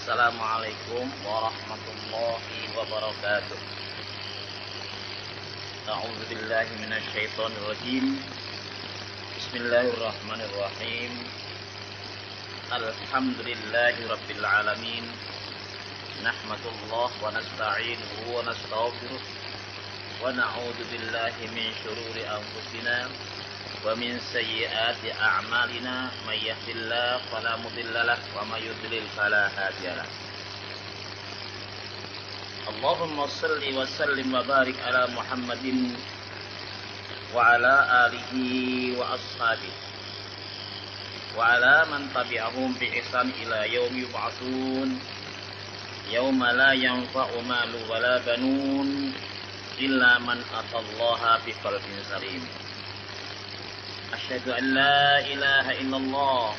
Assalamualaikum warahmatullahi wabarakatuh. A'udzu billahi minasyaitonir rajim. Bismillahirrahmanirrahim. Alhamdulillahi rabbil alamin. Nahmadullah wa nasta'inuhu wa nastaghfiruh wa na'udzu billahi min shururi anfusina wa min sayyiati a'malina may yahdihillahu fala mudilla lahu wa may yudlil fala hadiya lahu. Allahumma shalli wa sallim wa barik ala Muhammadin wa ala alihi wa ashabihi wa ala man tabi'ahum bi ihsan ila yaumi yub'atsun yauma la yanfa'u malu wa la banun illa man atallaha bi qalbin salim. Asyhadu an la ilaha illallah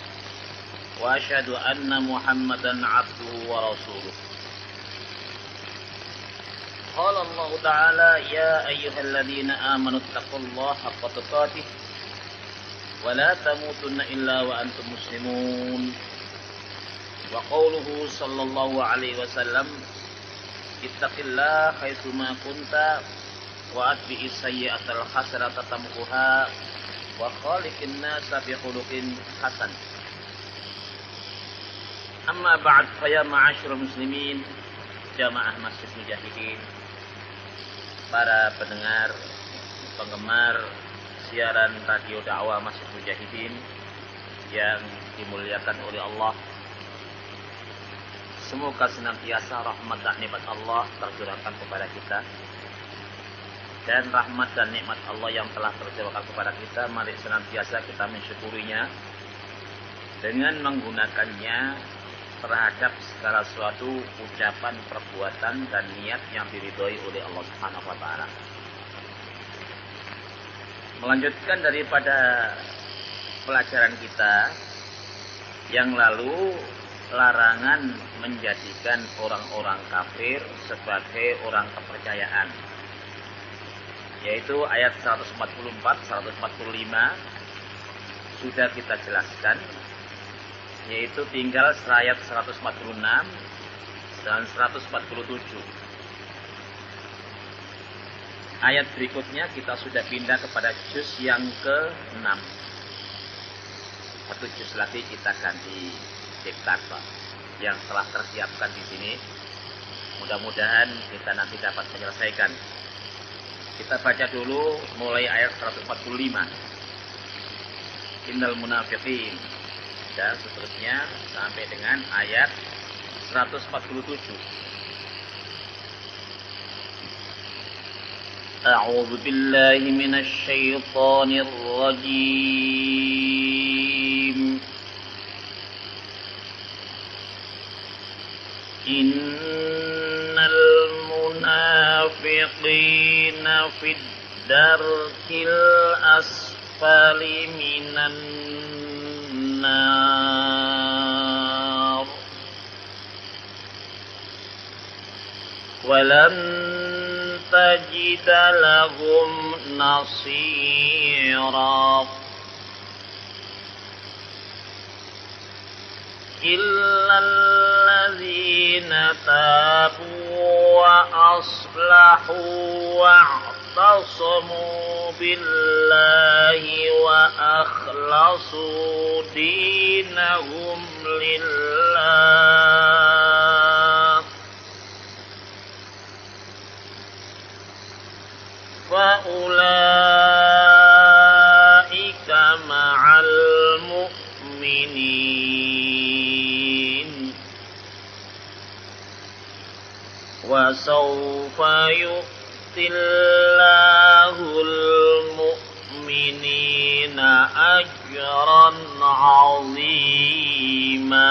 wa asyhadu anna Muhammadan abduhu wa rasuluh. Qala Allah Ta'ala ya ayyuhalladzina amanu taqullaha haqqa tuqatih wa la tamutunna illa wa antum muslimun. Wa qawluhu sallallahu alaihi wasallam ittaqillaha haitsu ma kunta wa atbi'is sayyi'atal hasanata tamhuha wa khaliqin nasa bi khuluqin hasan. Amma ba'd, fa ya ma'asyiral muslimin, jamaah Masjid Mujahidin, para pendengar, penggemar siaran radio dakwah Masjid Mujahidin yang dimuliakan oleh Allah. Semoga senantiasa rahmat dan nikmat Allah tercurahkan kepada kita, dan rahmat dan nikmat Allah yang telah tercurahkan kepada kita, mari senantiasa kita mensyukurinya dengan menggunakannya terhadap segala suatu ucapan, perbuatan, dan niat yang diridhoi oleh Allah Subhanahu wa Ta'ala. Melanjutkan daripada pelajaran kita yang lalu, larangan menjadikan orang-orang kafir sebagai orang kepercayaan, yaitu ayat 144, 145 sudah kita jelaskan, yaitu tinggal ayat 146 dan 147. Ayat berikutnya kita sudah pindah kepada juz yang ke-6. Satu juz lagi kita ganti diktator yang telah tersiapkan di sini. Mudah-mudahan kita nanti dapat menyelesaikan. Kita baca dulu mulai ayat 145. Innal munafiqin, dan seterusnya sampai dengan ayat 147. A'udzu billahi minasy syaithanir rajim. Innal munafiqina fid darkil asfali minan nar walan tajida lahum nasira illal ladzina tabu wa aslahu wa'tasamu billahi wa akhlasu dinahum lillah fa ulaika ma'al mu'minin wa sawfa yu'tillahul mu'minina ajran 'azima.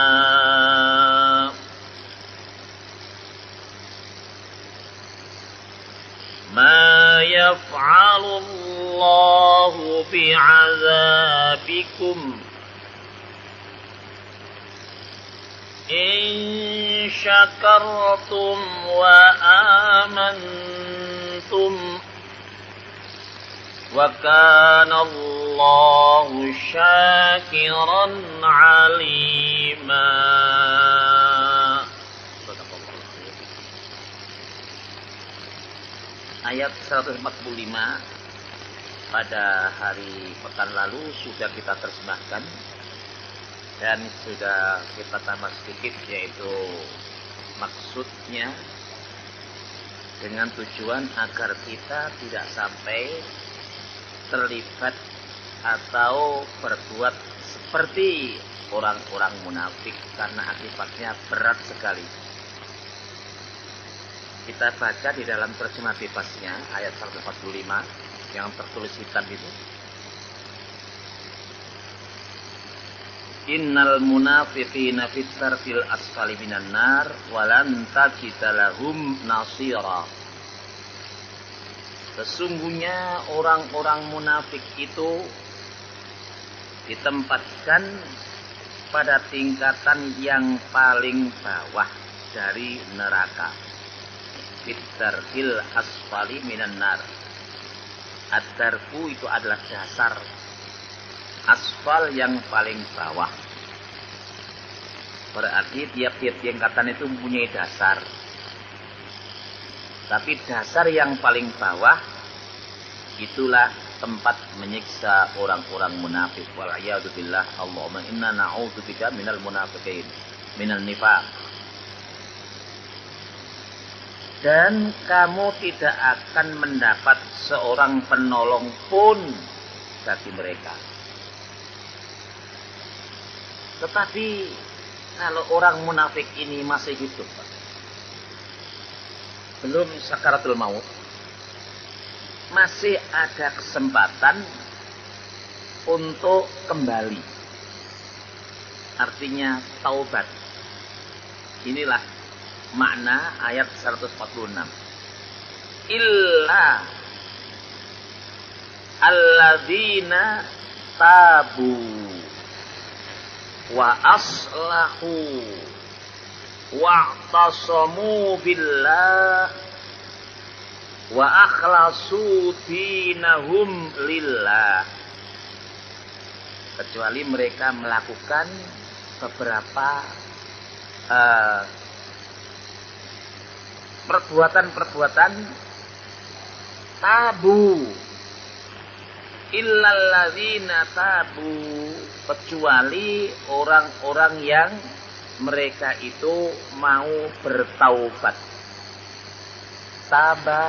Ma yaf'alullahu bi'azabikum in syakartum wa amantum wa kana Allahu syakiran alima. ayat 145 pada hari pekan lalu sudah kita terjemahkan dan sudah kita tambah sedikit, yaitu maksudnya dengan tujuan agar kita tidak sampai terlibat atau berbuat seperti orang-orang munafik, karena akibatnya berat sekali. Kita baca di dalam terjemah bebasnya ayat 145 yang tertulis hitam itu. Innal munafiqina fit tarfil asfali minan nar walan tajida lahum nasira. Sesungguhnya orang-orang munafik itu ditempatkan pada tingkatan yang paling bawah dari neraka. Fit tarfil asfali minan nar. Ad-darfu itu adalah dasar, asfal yang paling bawah. Berarti tiap-tiap tingkatan itu mempunyai dasar. Tapi dasar yang paling bawah itulah tempat menyiksa orang-orang munafik. Wal'iyadzubillah. Allahumma inna na'udzubika minal munafiqin, minal nifaq. Dan kamu tidak akan mendapat seorang penolong pun bagi mereka. Tetapi kalau orang munafik ini masih hidup, belum sakaratul maut, masih ada kesempatan untuk kembali. Artinya taubat. Inilah makna ayat 146. Illa alladzina tabu wa aslahu wa'tasamu billah wa akhlasu dinahum lillah. Kecuali mereka melakukan beberapa perbuatan-perbuatan tabu. Illalladzina tabu, kecuali orang-orang yang mereka itu mau bertaubat. Tabu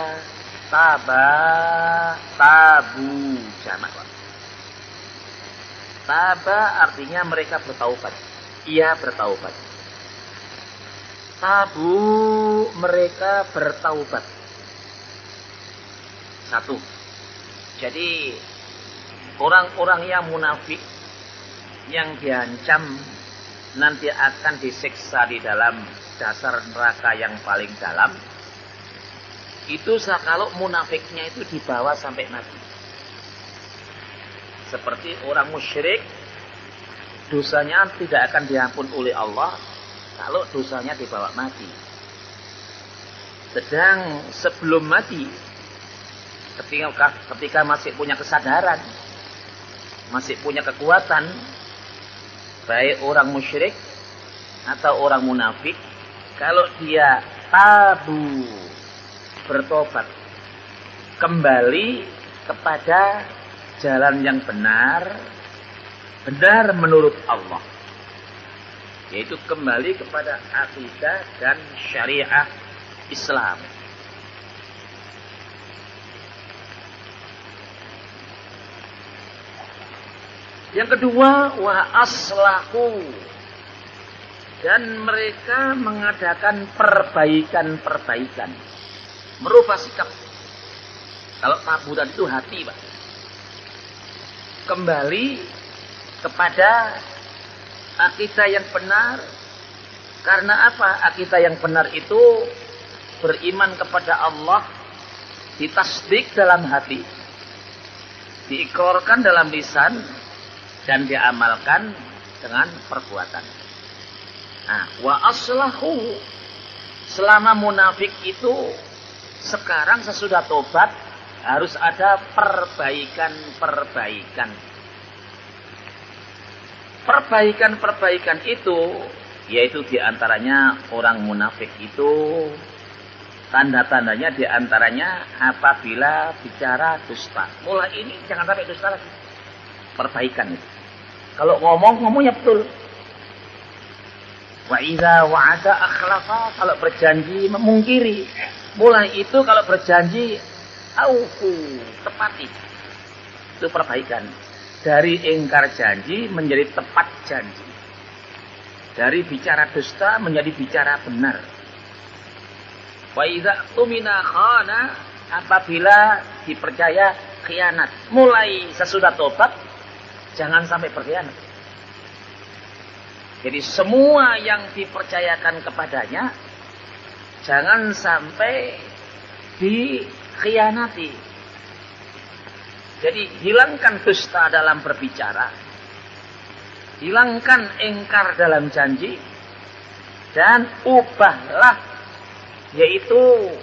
jamak. Taba artinya mereka bertaubat. Ia bertaubat. Tabu, mereka bertaubat. Satu. Jadi orang-orang yang munafik yang diancam nanti akan disiksa di dalam dasar neraka yang paling dalam, itu kalau munafiknya itu dibawa sampai mati. Seperti orang musyrik, dosanya tidak akan diampun oleh Allah kalau dosanya dibawa mati. Sedang sebelum mati, ketika masih punya kesadaran, masih punya kekuatan, baik orang musyrik atau orang munafik, kalau dia tabu, bertobat, kembali kepada jalan yang benar menurut Allah, yaitu kembali kepada akidah dan syariah Islam. Yang kedua, wa aslahu, dan mereka mengadakan perbaikan-perbaikan, merubah sikap. Kalau tabu tadi itu hati, Pak. Kembali kepada akidah yang benar. Karena apa? Akidah yang benar itu beriman kepada Allah, ditasdik dalam hati, diikrarkan dalam lisan, dan diamalkan dengan perbuatan. Nah, wa aslahu, selama munafik itu sekarang sesudah tobat harus ada perbaikan-perbaikan. Perbaikan-perbaikan itu yaitu diantaranya orang munafik itu Tanda-tandanya diantaranya apabila bicara dusta. Mulai ini jangan sampai dusta lagi. Perbaikan itu. Kalau ngomongnya betul. Wa idza wa'ada akhlafa, kalau berjanji memungkiri. Mulai itu kalau berjanji aufu, tepati. Itu perbaikan. Dari ingkar janji menjadi tepat janji. Dari bicara dusta menjadi bicara benar. Wa idza tumina khana, apabila dipercaya khianat. Mulai sesudah tobat jangan sampai berkhianat. Jadi semua yang dipercayakan kepadanya jangan sampai dikhianati. Jadi hilangkan dusta dalam berbicara, hilangkan ingkar dalam janji, dan ubahlah yaitu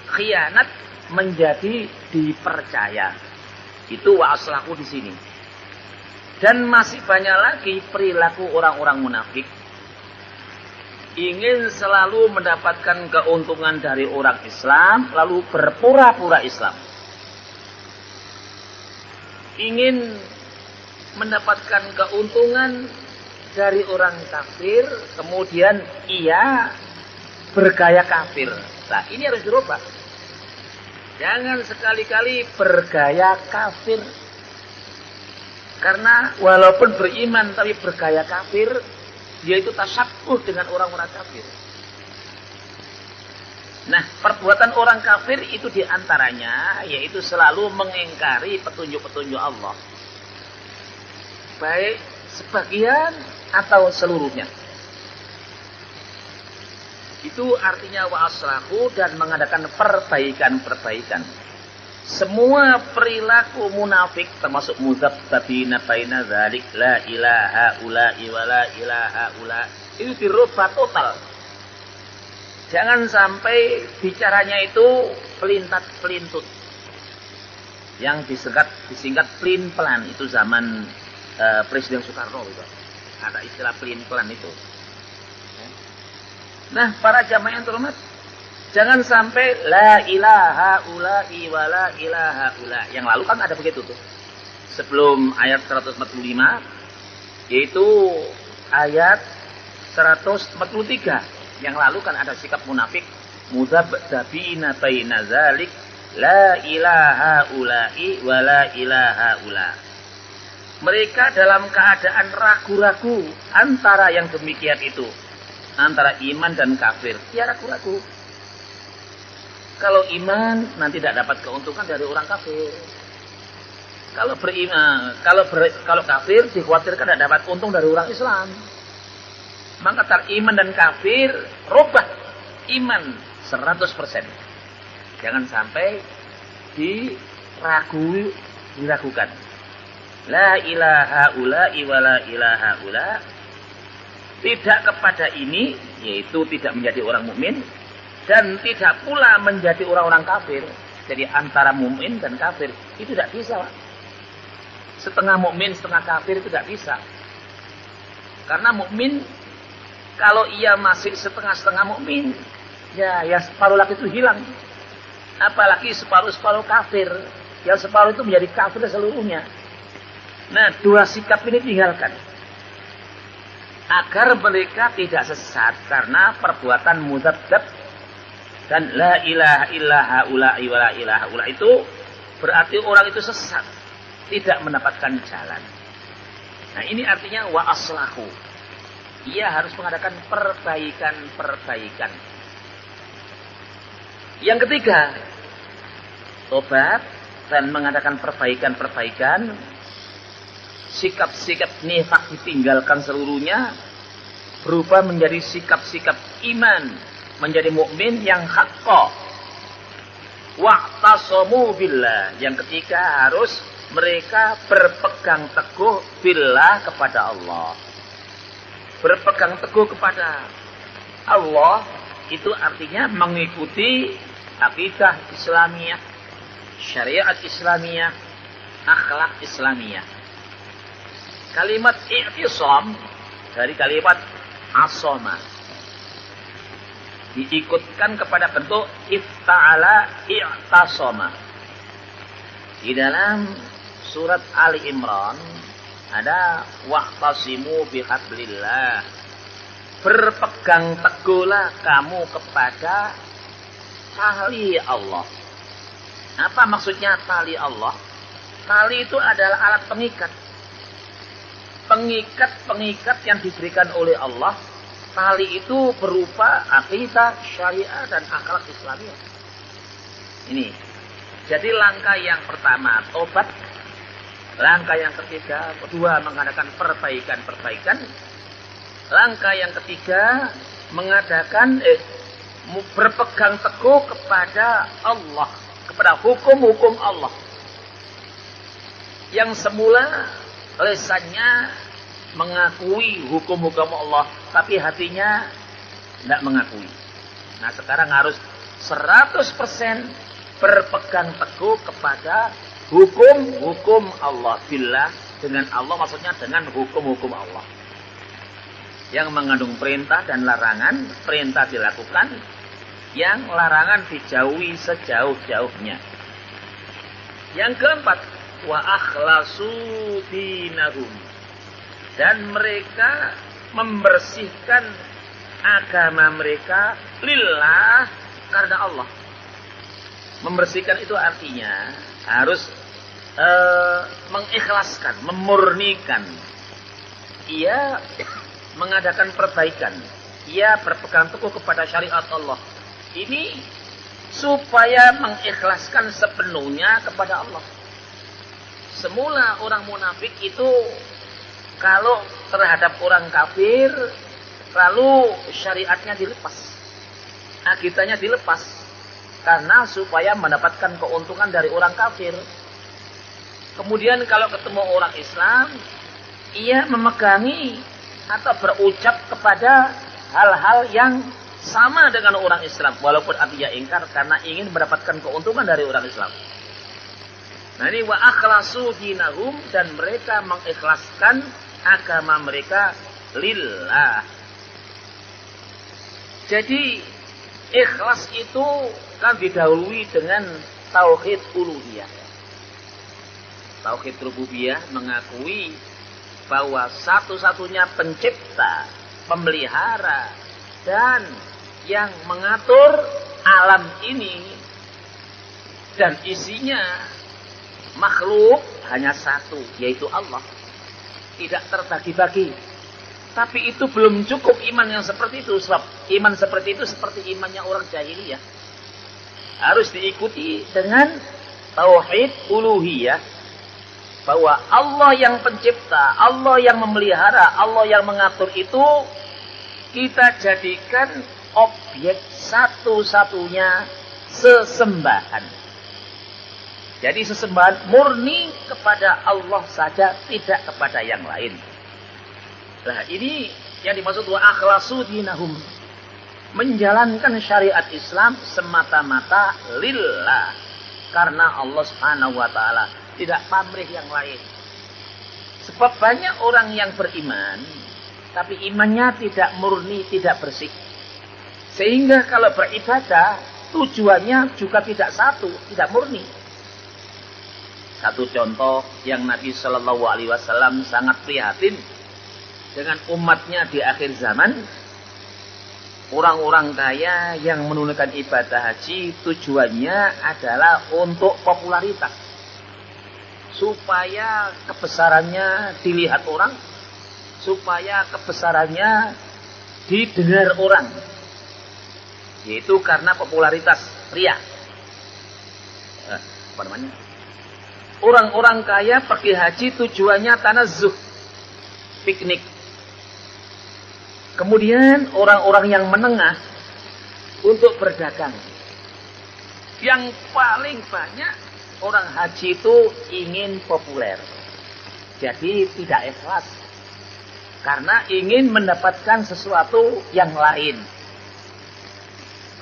khianat menjadi dipercaya. Itu wa aslahu di sini. Dan masih banyak lagi perilaku orang-orang munafik. Ingin selalu mendapatkan keuntungan dari orang Islam, lalu berpura-pura Islam. Ingin mendapatkan keuntungan dari orang kafir, kemudian ia bergaya kafir. Nah, ini harus dirubah. Jangan sekali-kali bergaya kafir. Karena walaupun beriman tapi bergaya kafir, yaitu tasyabuh dengan orang-orang kafir. Nah, perbuatan orang kafir itu diantaranya yaitu selalu mengingkari petunjuk-petunjuk Allah. Baik sebagian atau seluruhnya. Itu artinya wa aslahu, dan mengadakan perbaikan-perbaikan. Semua perilaku munafik termasuk mudzabtabina baina dzalik la ilaha ula'i wa la ilaha ula, itu dirubah total. Jangan sampai bicaranya itu pelintat-pelintut. Yang disingkat pelin-pelan, itu zaman Presiden Soekarno itu. Ada istilah pelin-pelan itu. Nah, para jamaah yang terhormat, jangan sampai la ilaha ula'i wa la ilaha ula. Yang lalu kan ada begitu tuh. Sebelum ayat 145, yaitu ayat 143. Yang lalu kan ada sikap munafik, mudzabdabina baina dzalik la ilaha ula'i wa la ilaha ula. Mereka dalam keadaan ragu-ragu antara yang demikian itu, antara iman dan kafir. Ya, ragu-ragu. Kalau iman nanti tidak dapat keuntungan dari orang kafir. Kalau beriman, kalau kafir dikhawatirkan tidak dapat untung dari orang Islam. Maka antara iman dan kafir rubah iman 100%. Jangan sampai diragukan. La ilaha ula'i wa la ilaha ula. Tidak kepada ini, yaitu tidak menjadi orang mukmin, dan tidak pula menjadi orang-orang kafir. Jadi antara mukmin dan kafir itu tidak bisa, Pak. Setengah mukmin, setengah kafir itu tidak bisa. Karena mukmin kalau ia masih setengah-setengah mukmin, ya separuh lagi itu hilang. Apalagi separuh-separuh kafir, yang separuh itu menjadi kafir seluruhnya. Nah, dua sikap ini tinggalkan. Agar mereka tidak sesat karena perbuatan mudzabdzab dan la ilaha illaha ula'i wa la ilaha ula, itu berarti orang itu sesat, tidak mendapatkan jalan. Nah, ini artinya wa aslahu. Ia harus mengadakan perbaikan-perbaikan. Yang ketiga, tobat dan mengadakan perbaikan-perbaikan. Sikap-sikap nifak ditinggalkan seluruhnya, berubah menjadi sikap-sikap iman, menjadi mukmin yang haqqa. Wa'tasamu billah, yang ketiga harus mereka berpegang teguh billah, kepada Allah. Berpegang teguh kepada Allah itu artinya mengikuti akidah Islamiyah, syariat Islamiyah, akhlak Islamiyah. Kalimat i'tisam dari kalimat asoma. diikutkan kepada bentuk ifta'ala i'tasama. Di dalam surat Ali Imran ada wa'tasimu bihablillah, berpegang teguhlah kamu kepada tali Allah. Apa maksudnya tali Allah? Tali itu adalah alat pengikat. Pengikat yang diberikan oleh Allah. Tali itu berupa akidah, syariah, dan akhlak Islamiyah. Ini. Jadi langkah yang pertama tobat. Langkah yang ketiga, kedua mengadakan perbaikan-perbaikan. Langkah yang ketiga mengadakan berpegang teguh kepada Allah, kepada hukum-hukum Allah. Yang semula lesannya mengakui hukum-hukum Allah, tapi hatinya tidak mengakui. Nah, sekarang harus 100% berpegang teguh kepada hukum-hukum Allah. Billah, dengan Allah maksudnya dengan hukum-hukum Allah. Yang mengandung perintah dan larangan, perintah dilakukan, yang larangan dijauhi sejauh-jauhnya. Yang keempat, wa akhlasu dinahum, dan mereka membersihkan agama mereka lillah, karena Allah. Membersihkan itu artinya harus mengikhlaskan, memurnikan. Ia mengadakan perbaikan, ia berpegang teguh kepada syariat Allah. Ini supaya mengikhlaskan sepenuhnya kepada Allah. Semula orang munafik itu kalau terhadap orang kafir, lalu syariatnya dilepas, akidahnya dilepas, karena supaya mendapatkan keuntungan dari orang kafir. Kemudian kalau ketemu orang Islam, ia memegangi atau berucap kepada hal-hal yang sama dengan orang Islam, walaupun artinya ingkar karena ingin mendapatkan keuntungan dari orang Islam. Nah, ini wa akhlasu dinahum, dan mereka mengikhlaskan agama mereka lillah. Jadi ikhlas itu kan didahului dengan tauhid uluhiyah. Tauhid rububiyah mengakui bahwa satu-satunya pencipta, pemelihara, dan yang mengatur alam ini dan isinya makhluk hanya satu, yaitu Allah. Tidak terbagi-bagi. Tapi itu belum cukup iman yang seperti itu. Sebab iman seperti itu seperti imannya orang jahiliyah. Harus diikuti dengan tauhid uluhiyah. Bahwa Allah yang pencipta, Allah yang memelihara, Allah yang mengatur itu kita jadikan objek satu-satunya sesembahan. Jadi sesembahan murni kepada Allah saja, tidak kepada yang lain. Nah, ini yang dimaksud wa akhlasu dinahum. Menjalankan syariat Islam semata-mata lillah. Karena Allah Subhanahu wa taala, tidak pamrih yang lain. Sebab banyak orang yang beriman, tapi imannya tidak murni, tidak bersih. Sehingga kalau beribadah, tujuannya juga tidak satu, tidak murni. Satu contoh yang Nabi Shallallahu Alaihi Wasallam sangat prihatin dengan umatnya di akhir zaman. Orang-orang kaya yang menunaikan ibadah haji tujuannya adalah untuk popularitas. Supaya kebesarannya dilihat orang. Supaya kebesarannya didengar orang. Yaitu karena popularitas, riya. Apa namanya? Orang-orang kaya pergi haji tujuannya tanazzuh, piknik. Kemudian orang-orang yang menengah untuk berdagang. Yang paling banyak orang haji itu ingin populer. Jadi tidak ikhlas. Karena ingin mendapatkan sesuatu yang lain.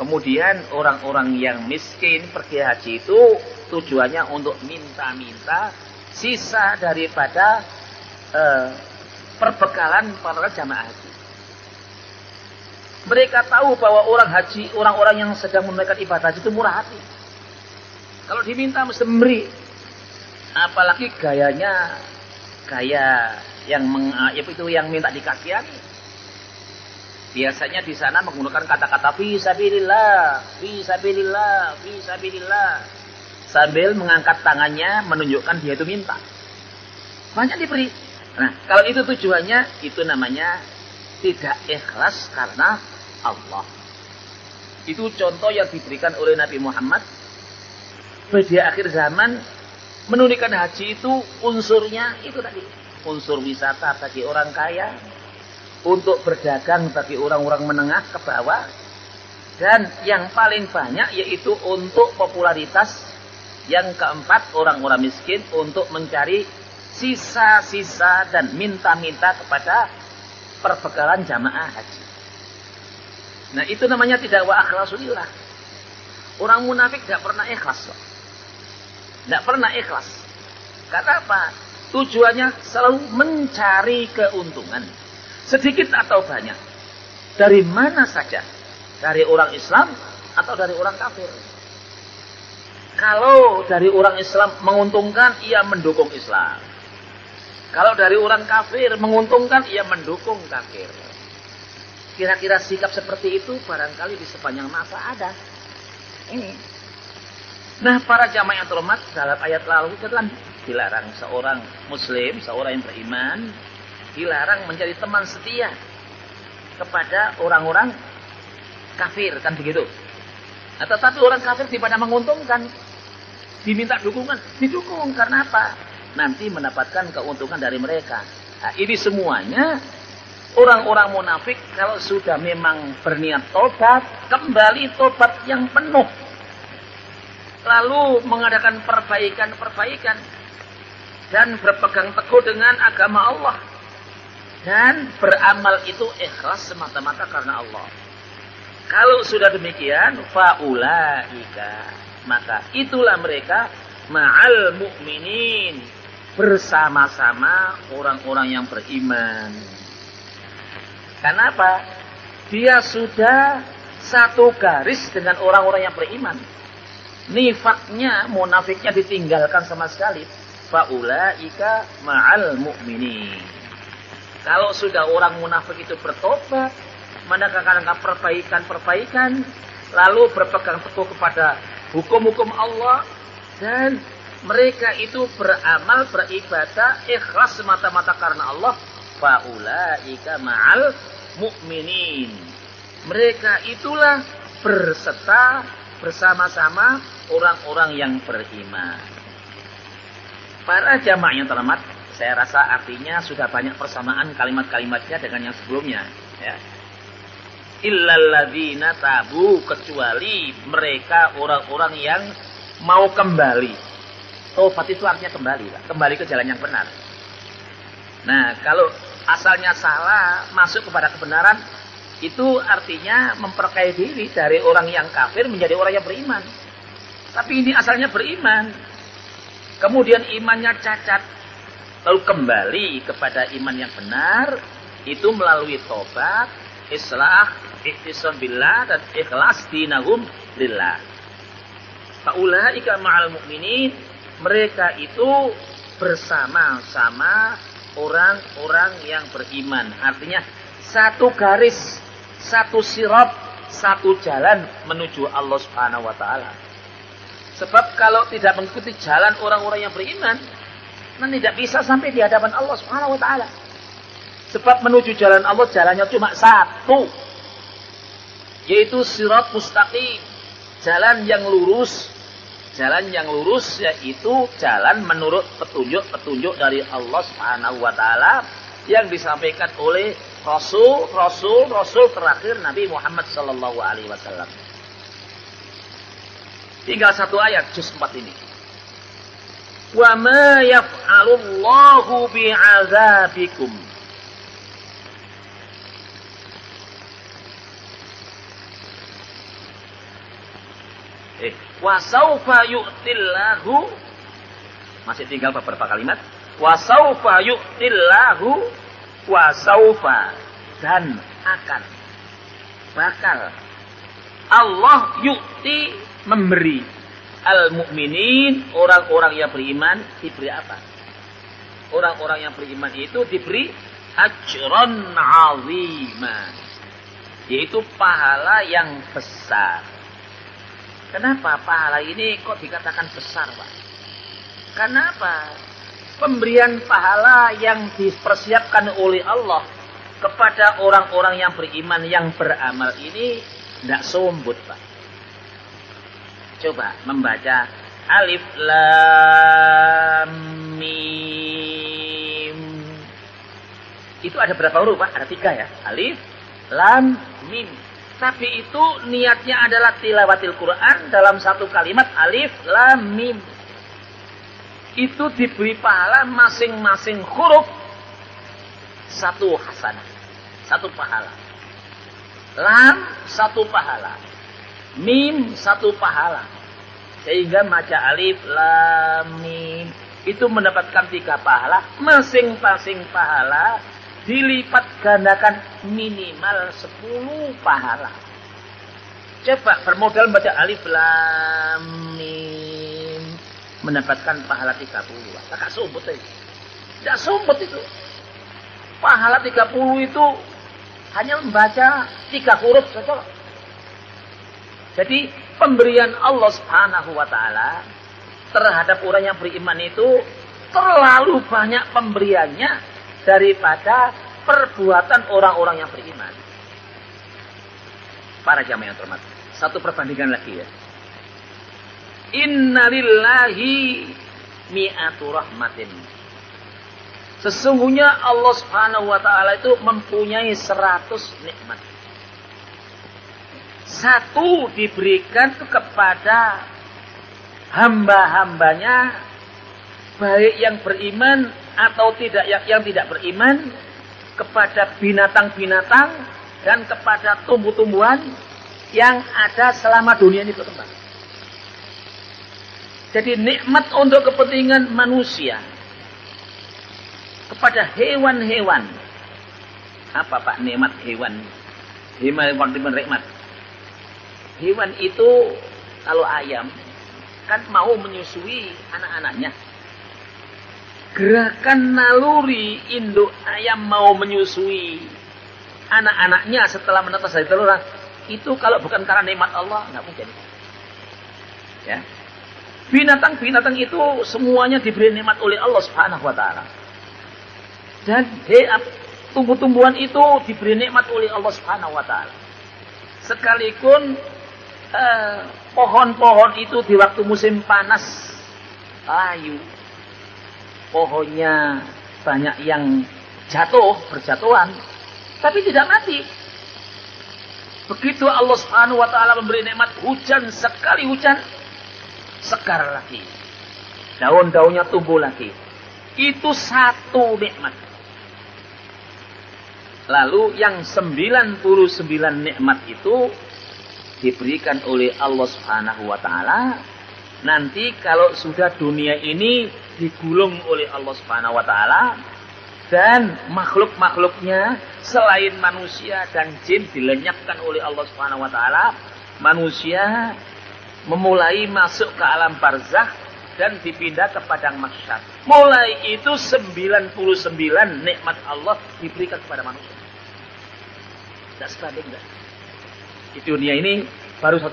Kemudian orang-orang yang miskin pergi haji itu tujuannya untuk minta-minta sisa daripada perbekalan para jamaah haji. Mereka tahu bahwa orang haji, orang-orang yang sedang menunaikan ibadah haji itu murah hati. Kalau diminta mesti memberi. Apalagi gayanya gaya yang yang minta dikasihani. Biasanya di sana menggunakan kata-kata fi sabilillah, fi sabilillah, fi sabilillah. Sambil mengangkat tangannya menunjukkan dia itu minta. Banyak diberi. Nah, kalau itu tujuannya, itu namanya tidak ikhlas karena Allah. Itu contoh yang diberikan oleh Nabi Muhammad pada akhir zaman. Menunaikan haji itu unsurnya itu tadi. Unsur wisata bagi orang kaya, untuk berdagang bagi orang-orang menengah ke bawah, dan yang paling banyak yaitu untuk popularitas. Yang keempat, orang-orang miskin untuk mencari sisa-sisa dan minta-minta kepada perbekalan jamaah haji. Nah, itu namanya tidak wa akhlasulillah. Orang munafik tidak pernah ikhlas. Tidak pernah ikhlas. Karena apa? Tujuannya selalu mencari keuntungan. Sedikit atau banyak. Dari mana saja. Dari orang Islam atau dari orang kafir. Kalau dari orang Islam menguntungkan, ia mendukung Islam. Kalau dari orang kafir menguntungkan, ia mendukung kafir. Kira-kira sikap seperti itu barangkali di sepanjang masa ada. Ini. Nah, para jamaah yang terhormat, dalam ayat lalu itu kan dilarang seorang muslim, seorang yang beriman, dilarang menjadi teman setia kepada orang-orang kafir, kan begitu. Nah, tetapi orang kafir tidak menguntungkan, diminta dukungan, didukung karena apa? Nanti mendapatkan keuntungan dari mereka. Nah, ini semuanya orang-orang munafik kalau sudah memang berniat tobat, kembali tobat yang penuh. Lalu mengadakan perbaikan-perbaikan dan berpegang teguh dengan agama Allah. Dan beramal itu ikhlas semata-mata karena Allah. Kalau sudah demikian, faulaika, maka itulah mereka ma'al mu'minin, bersama-sama orang-orang yang beriman. Kenapa? Dia sudah satu garis dengan orang-orang yang beriman. Nifaknya, munafiknya ditinggalkan sama sekali. Faulaika ma'al mu'minin. Kalau sudah orang munafik itu bertobat, mendapatkan perbaikan-perbaikan, lalu berpegang teguh kepada hukum-hukum Allah, dan mereka itu beramal, beribadah, ikhlas semata-mata karena Allah, faulaika ma'al mu'minin. Mereka itulah berserta bersama-sama orang-orang yang beriman. Para jamaah yang terhormat, saya rasa artinya sudah banyak persamaan kalimat-kalimatnya dengan yang sebelumnya, ya. Illalladzina tabu, kecuali mereka orang-orang yang mau kembali. Taubat itu artinya kembali, Pak. Kembali ke jalan yang benar. Nah, kalau asalnya salah, masuk kepada kebenaran, itu artinya memperkaya diri dari orang yang kafir menjadi orang yang beriman. Tapi ini asalnya beriman. Kemudian imannya cacat. Lalu kembali kepada iman yang benar. Itu melalui tobat, islah, ihtisab billah, dan ikhlas dinahum lillah. Faulaika ma'al mu'minin. Mereka itu bersama-sama orang-orang yang beriman. Artinya satu garis, satu sirat, satu jalan menuju Allah Subhanahu wa taala. Sebab kalau tidak mengikuti jalan orang-orang yang beriman, nanti tidak bisa sampai di hadapan Allah Subhanahu wa taala. Sebab menuju jalan Allah jalannya cuma satu, yaitu sirat mustaqim, jalan yang lurus. Jalan yang lurus yaitu jalan menurut petunjuk dari Allah Subhanahu wa taala yang disampaikan oleh Rasul terakhir Nabi Muhammad sallallahu alaihi wasallam. Tinggal satu ayat juz 4 ini. Wa ma yaf'alullahu bi'adzabikum. Wa saufa yu'tillahu, masih tinggal beberapa kalimat. Wa saufa yu'tillahu, wa saufa, dan akan. bakal Allah yu'ti memberi al-mu'minin, orang-orang yang beriman diberi apa? Orang-orang yang beriman itu diberi ajran 'azima, yaitu pahala yang besar. Kenapa pahala ini kok dikatakan besar, Pak? Kenapa? Pemberian pahala yang dipersiapkan oleh Allah kepada orang-orang yang beriman, yang beramal ini tidak sombut, Pak. Coba membaca alif lam mim. Itu ada berapa huruf, Pak? Ada 3 ya. Alif lam mim. Tapi itu niatnya adalah tilawatil Quran dalam satu kalimat alif lam mim. Itu diberi pahala masing-masing huruf 1 hasanah, 1 pahala. Lam 1 pahala. Mim 1 pahala. Sehingga baca alif lam mim itu mendapatkan 3 pahala, masing-masing pahala dilipat gandakan minimal 10 pahala. Coba bermodal baca alif lam mim mendapatkan pahala 30. Kakak sombot itu. Tidak sombot itu. Pahala 30 itu hanya membaca 3 huruf saja. Jadi pemberian Allah Subhanahu wa taala terhadap orang yang beriman itu terlalu banyak pemberiannya daripada perbuatan orang-orang yang beriman. Para jamaah yang terhormat, satu perbandingan lagi ya. Innalillahi mi'atu rahmatin. Sesungguhnya Allah Subhanahu wa taala itu mempunyai 100 nikmat. 1 diberikan kepada hamba-hambanya, baik yang beriman atau tidak, yang tidak beriman, kepada binatang-binatang dan kepada tumbuh-tumbuhan yang ada selama dunia ini berkembang. Jadi nikmat untuk kepentingan manusia, kepada hewan-hewan. Apa Pak nikmat hewan? Hewan nikmat. Hewan itu kalau ayam kan mau menyusui anak-anaknya. Gerakan naluri induk ayam mau menyusui anak-anaknya setelah menetas dari telur itu kalau bukan karena nikmat Allah nggak mungkin. Ya. Binatang-binatang itu semuanya diberi nikmat oleh Allah Subhanahu wa taala. Dan tumbuh-tumbuhan itu diberi nikmat oleh Allah Subhanahu wa taala. Sekalipun pohon-pohon itu di waktu musim panas layu, pohonnya banyak yang berjatuhan, tapi tidak mati. Begitu Allah Subhanahu wa taala memberi nikmat hujan, sekali hujan segar lagi, daun-daunnya tumbuh lagi. Itu 1 nikmat. Lalu yang 99 nikmat itu diberikan oleh Allah Subhanahu wa taala. Nanti kalau sudah dunia ini digulung oleh Allah Subhanahu wa taala dan makhluk-makhluknya selain manusia dan jin dilenyapkan oleh Allah Subhanahu wa taala, manusia memulai masuk ke alam barzakh dan dipindah ke padang mahsyar. Mulai itu 99 nikmat Allah diberikan kepada manusia. Tidak sebanding enggak. Di dunia ini baru 1%.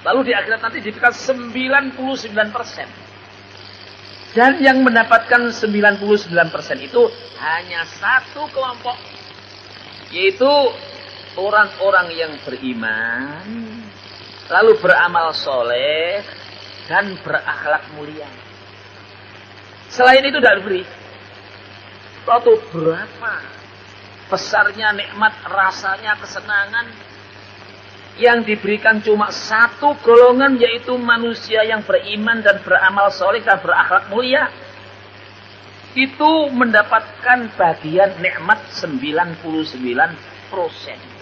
Lalu di akhirat nanti diberikan 99%. Dan yang mendapatkan 99% itu hanya 1 kelompok. Yaitu orang-orang yang beriman, lalu beramal soleh, dan berakhlak mulia. Selain itu tidak diberi. Lalu berapa besarnya nikmat, rasanya kesenangan yang diberikan cuma 1 golongan, yaitu manusia yang beriman dan beramal soleh dan berakhlak mulia. Itu mendapatkan bagian nikmat 99%.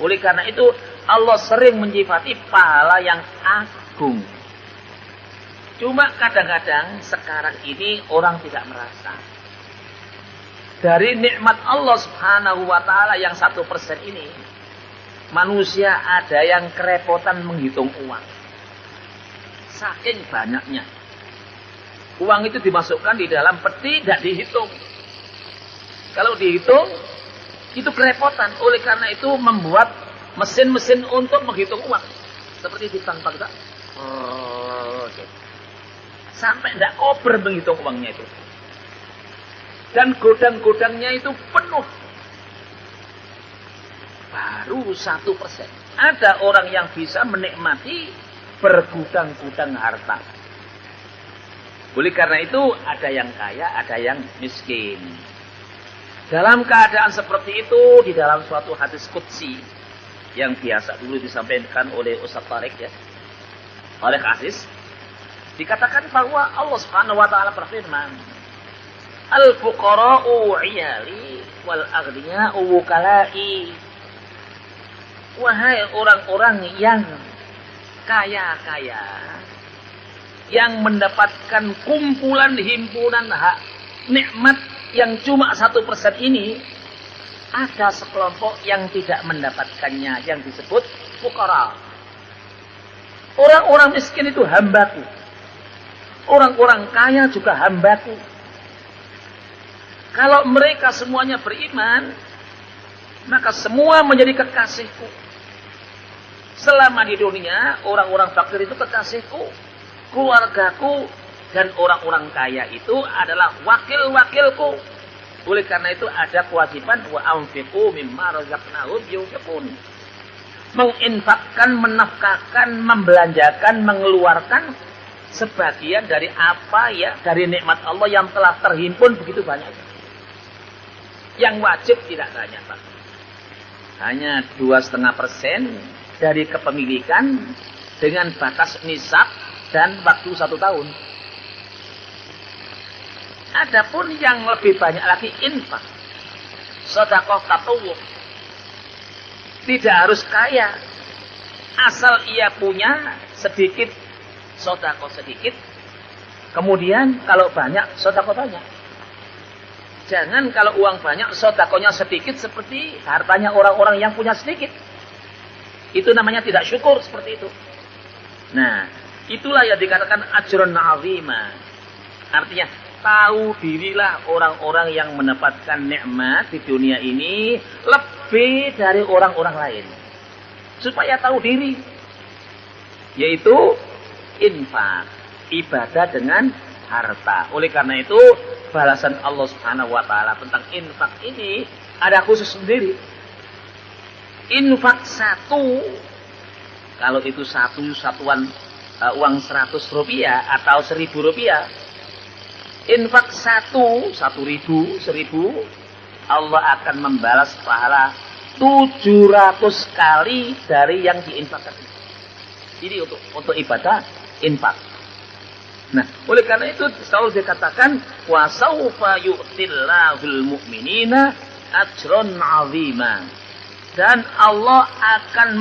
Oleh karena itu Allah sering menyifati pahala yang agung. Cuma kadang-kadang sekarang ini orang tidak merasa. Dari nikmat Allah Subhanahu wa taala yang 1% ini, manusia ada yang kerepotan menghitung uang. Saking banyaknya. Uang itu dimasukkan di dalam peti, tidak dihitung. Kalau dihitung, itu kerepotan. Oleh karena itu membuat mesin-mesin untuk menghitung uang. Seperti di bank kita. Sampai tidak kober menghitung uangnya itu. Dan gudang-gudangnya itu penuh. Baru 1%. Ada orang yang bisa menikmati bergudang-gudang harta. Oleh karena itu ada yang kaya, ada yang miskin. Dalam keadaan seperti itu, di dalam suatu hadis qudsi yang biasa dulu disampaikan oleh Ustaz Tariq ya, oleh Aziz, dikatakan bahwa Allah Subhanahu wa taala berfirman, "Al-fuqara'u 'iyali wal aghniya'u wukalai." Wahai orang-orang yang kaya-kaya, yang mendapatkan kumpulan himpunan hak nikmat yang cuma 1% ini, ada sekelompok yang tidak mendapatkannya, yang disebut fuqara. Orang-orang miskin itu hambaku. Orang-orang kaya juga hambaku. Kalau mereka semuanya beriman, maka semua menjadi kekasihku. Selama di dunia, orang-orang fakir itu kekasihku, keluargaku, dan orang-orang kaya itu adalah wakil-wakilku. Oleh karena itu ada kewajiban wa anfiqu mimma razaqnahum yunfiqun. Menginfakkan, menafkahkan, membelanjakan, mengeluarkan sebagian dari apa ya, dari nikmat Allah yang telah terhimpun begitu banyak. Yang wajib tidak banyak, Pak. Hanya 2,5% dari kepemilikan dengan batas nisab dan waktu 1 tahun. Adapun yang lebih banyak lagi infak, sedekah tatawwu. Tidak harus kaya, asal ia punya sedikit, sedekah sedikit. Kemudian kalau banyak, sedekah banyak. Jangan kalau uang banyak, sedekahnya sedikit seperti hartanya orang-orang yang punya sedikit. Itu namanya tidak syukur seperti itu. Nah, itulah yang dikatakan ajrun 'azima. Artinya, tahu dirilah orang-orang yang mendapatkan nikmat di dunia ini lebih dari orang-orang lain. Supaya tahu diri. Yaitu infak. Ibadah dengan harta. Oleh karena itu, balasan Allah Subhanahu wa taala tentang infak ini ada khusus sendiri. Infak 1, kalau itu satuan uang 100 rupiah atau 1.000 rupiah. Infak 1.000, Allah akan membalas pahala 700 kali dari yang diinfakkan. Jadi untuk ibadah infak. Nah, oleh karena itu selalu dikatakan wa saufa yu'tillahul mu'minina ajron 'azima. Dan Allah akan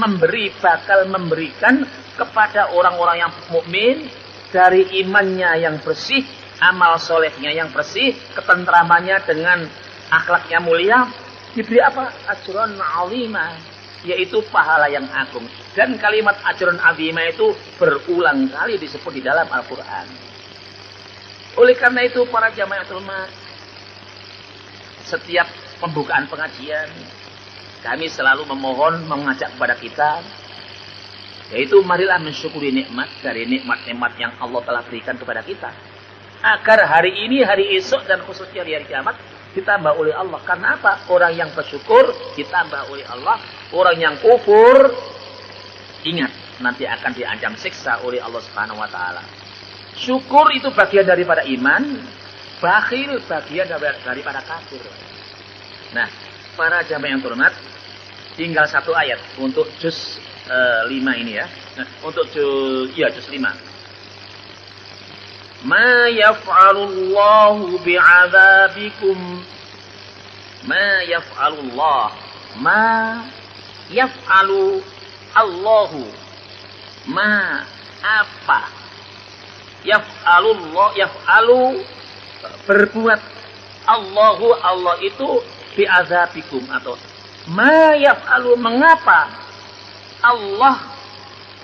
bakal memberikan kepada orang-orang yang mukmin dari imannya yang bersih, amal solehnya yang bersih, ketentramannya dengan akhlaknya mulia, diberi apa? Ajrun 'azima, yaitu pahala yang agung. Dan kalimat ajrun 'azima itu berulang kali disebut di dalam Al-Quran. Oleh karena itu para jamaah ulama, setiap pembukaan pengajian kami selalu memohon, mengajak kepada kita, yaitu marilah mensyukuri nikmat dari nikmat-nikmat yang Allah telah berikan kepada kita. Agar hari ini, hari esok, dan khususnya di hari kiamat ditambah oleh Allah. Karena apa? Orang yang bersyukur ditambah oleh Allah. Orang yang kufur, ingat, nanti akan diancam siksa oleh Allah Subhanahu wa taala. Syukur itu bagian daripada iman, bakhil bagian daripada kafir. Nah, para jamaah yang terhormat, tinggal 1 ayat untuk juz 5 ini ya. Nah, untuk juz 5. Ma yaf'alullahu bi'adzabikum. Ma yaf'alullah. Ma yaf'alu Allahu. Ma apa? Yaf'alu berbuat. Allahu, Allah itu bi'adzabikum, atau ma yaf'alu, mengapa Allah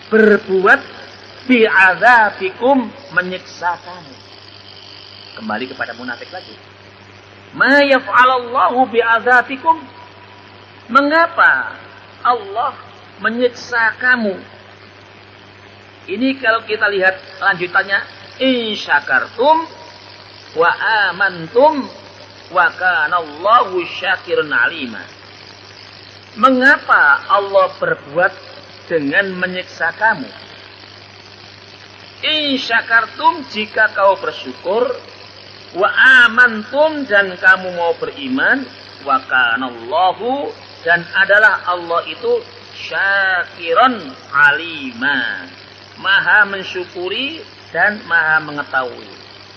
berbuat bi'adzabikum, menyiksa kamu. Kembali kepada munafik lagi. Ma yaf'alallahu bi'adzabikum? Mengapa Allah menyiksa kamu? Ini kalau kita lihat lanjutannya, in syakartum wa amantum wa kanallahu syakirun alima. Mengapa Allah berbuat dengan menyiksa kamu? In syakartum, jika kau bersyukur, wa amantum, dan kamu mau beriman, wa kanallahu, dan adalah Allah itu syakiron alima, maha mensyukuri dan maha mengetahui.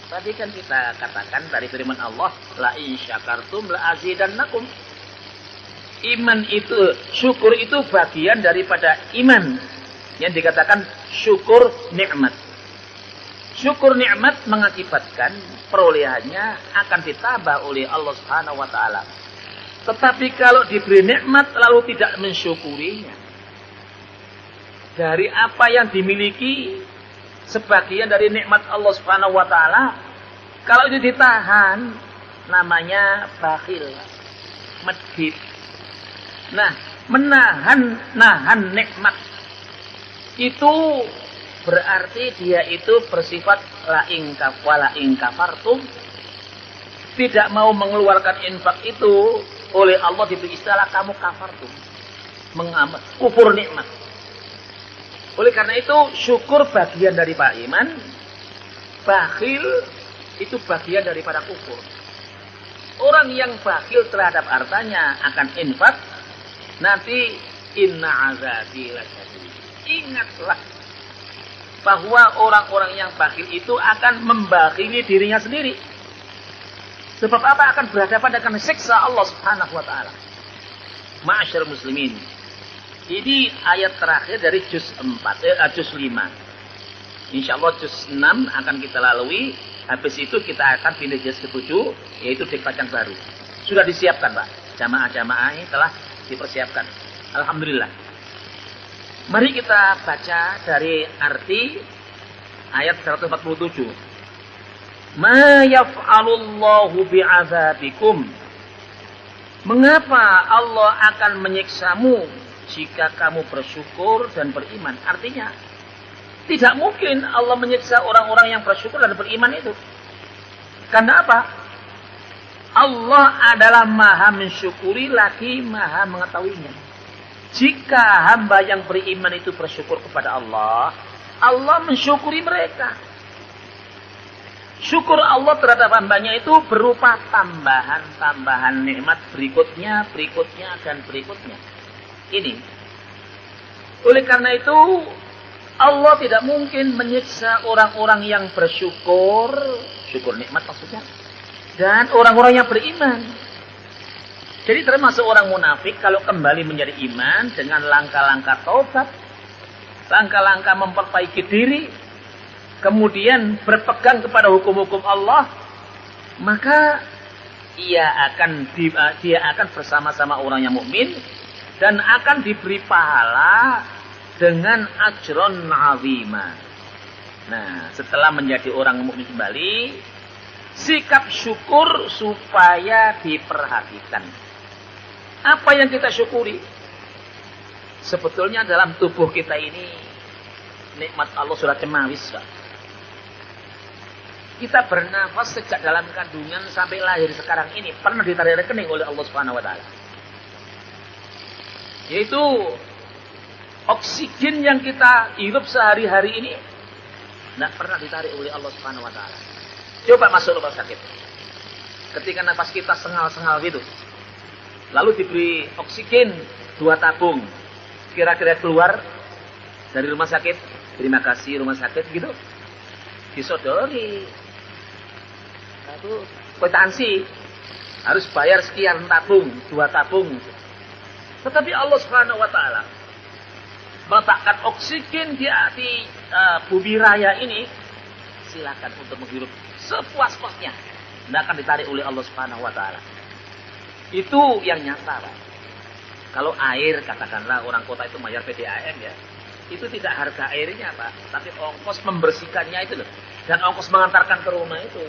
Tadi kan kita katakan dari firman Allah, la in syakartum la azidannakum. Iman itu, syukur itu bagian daripada iman yang dikatakan syukur nikmat. Syukur nikmat mengakibatkan perolehannya akan ditambah oleh Allah Subhanahu wa taala. Tetapi kalau diberi nikmat lalu tidak mensyukurinya, dari apa yang dimiliki sebagian dari nikmat Allah Subhanahu wa taala, kalau itu ditahan, namanya bakhil, medhit. Nah, nahan nikmat itu berarti dia itu bersifat la'ing kafartum, tidak mau mengeluarkan infak itu. Oleh Allah diberi istilah kamu kafartum, kufur nikmat. Oleh karena itu syukur bagian daripada iman, bakhil itu bagian daripada kufur. Orang yang bakhil terhadap hartanya akan infak, nanti inna azabi lasyadid. Ingatlah bahwa orang-orang yang bakhil itu akan membakhili dirinya sendiri. Sebab apa? Akan berhadapan dengan siksa Allah Subhanahu wa taala. Ma'asyiral muslimin. Ini ayat terakhir dari juz 5. Insyaallah juz 6 akan kita lalui. Habis itu kita akan pindah juz ke-7, yaitu dikbacaan baru. Sudah disiapkan, Pak. Jamaah-jamaah ini telah dipersiapkan. Alhamdulillah. Mari kita baca dari arti ayat 147. Ma yaf'alullahu bi'adzabikum. Mengapa Allah akan menyiksamu jika kamu bersyukur dan beriman? Artinya, tidak mungkin Allah menyiksa orang-orang yang bersyukur dan beriman itu. Karena apa? Allah adalah maha mensyukuri lagi maha mengetahuinya. Jika hamba yang beriman itu bersyukur kepada Allah, Allah mensyukuri mereka. Syukur Allah terhadap hambanya itu berupa tambahan-tambahan nikmat berikutnya, dan berikutnya. Ini. Oleh karena itu, Allah tidak mungkin menyiksa orang-orang yang bersyukur, syukur nikmat maksudnya, dan orang-orang yang beriman. Jadi termasuk orang munafik kalau kembali menjadi iman dengan langkah-langkah taubat, langkah-langkah memperbaiki diri, kemudian berpegang kepada hukum-hukum Allah, maka dia akan bersama-sama orang yang mukmin dan akan diberi pahala dengan ajron azima. Nah, setelah menjadi orang mukmin kembali, sikap syukur supaya diperhatikan. Apa yang kita syukuri? Sebetulnya dalam tubuh kita ini nikmat Allah sudah cemawis, Pak. Kita bernafas sejak dalam kandungan sampai lahir sekarang ini pernah ditarik rekening oleh Allah Subhanahu wa taala. Yaitu oksigen yang kita hirup sehari-hari ini tidak pernah ditarik oleh Allah Subhanahu wa taala. Coba masuk rumah sakit. Ketika nafas kita sengal-sengal gitu, lalu diberi oksigen 2 tabung. Kira-kira keluar dari rumah sakit, terima kasih rumah sakit gitu, disodori. Lalu kwitansi harus bayar sekian tabung, 2 tabung. Tetapi Allah Subhanahu wa taala meletakkan oksigen di bumi raya ini, silakan untuk menghirup sepuas-puasnya. Tidak akan ditarik oleh Allah Subhanahu wa taala. Itu yang nyata, Pak. Kalau air, katakanlah orang kota itu bayar PDAM ya, itu tidak harga airnya Pak, tapi ongkos membersihkannya itu loh. Dan ongkos mengantarkan ke rumah itu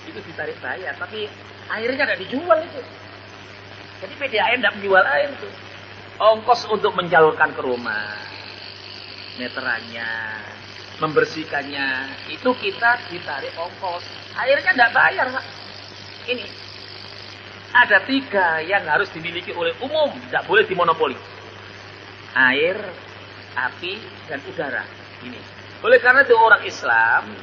ditarik bayar, tapi airnya tidak dijual itu. Jadi PDAM tidak menjual air itu. Ongkos untuk menjalurkan ke rumah, meterannya, membersihkannya, itu kita ditarik ongkos. Airnya tidak bayar Pak. Ini ada 3 yang harus dimiliki oleh umum, tidak boleh dimonopoli. Air, api, dan udara. Ini. Oleh karena itu orang Islam,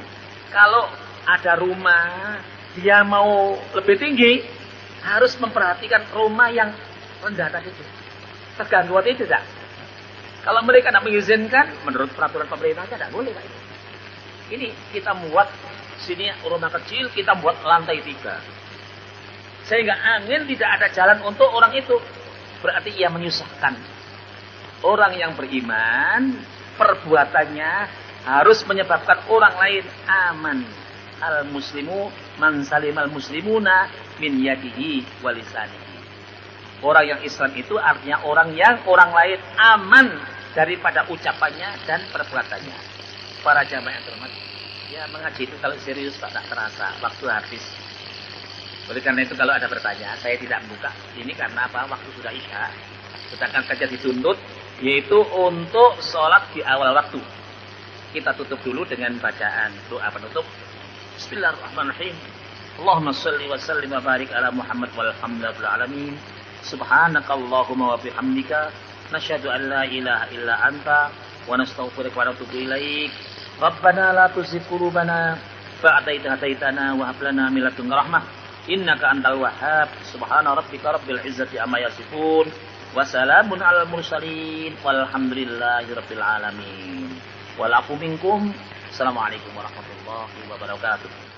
kalau ada rumah, dia mau lebih tinggi, harus memperhatikan rumah yang rendah tadi itu. Terganggu itu tidak. Kalau mereka tidak mengizinkan, menurut peraturan pemerintah tidak boleh Pak. Ini kita buat sini rumah kecil, kita buat lantai 3. Sehingga angin tidak ada jalan untuk orang itu. Berarti ia menyusahkan. Orang yang beriman, perbuatannya harus menyebabkan orang lain aman. Al-muslimu man salimal muslimuna min yadihi walisanihi. Orang yang Islam itu artinya orang yang orang lain aman daripada ucapannya dan perbuatannya. Para jamaah yang terhormat, ya mengaji itu kalau serius Pak, tak terasa waktu habis. Oleh karena itu kalau ada bertanya, saya tidak buka. Ini karena apa? Waktu sudah isya. Sedangkan kerja dituntut, yaitu untuk sholat di awal waktu. Kita tutup dulu dengan bacaan doa penutup. Bismillahirrahmanirrahim. Allahumma salli wa sallim wa barik ala Muhammad walhamdulillahil alamin. Subhanakallahumma wa bihamdika nasyhadu an la ilaha illa anta wa nastaghfiruka wa natubu ilaik. Rabbana la tuzigh qulubana ba'da idh hadaitana wa hab lana min ladunka rahmah. Innaka antal wahhab. Subhana rabbika rabbil izzati amma yasifun wa salamun alal mursalin walhamdulillahi rabbil alamin. Wal afu minkum. Assalamualaikum warahmatullahi wabarakatuh.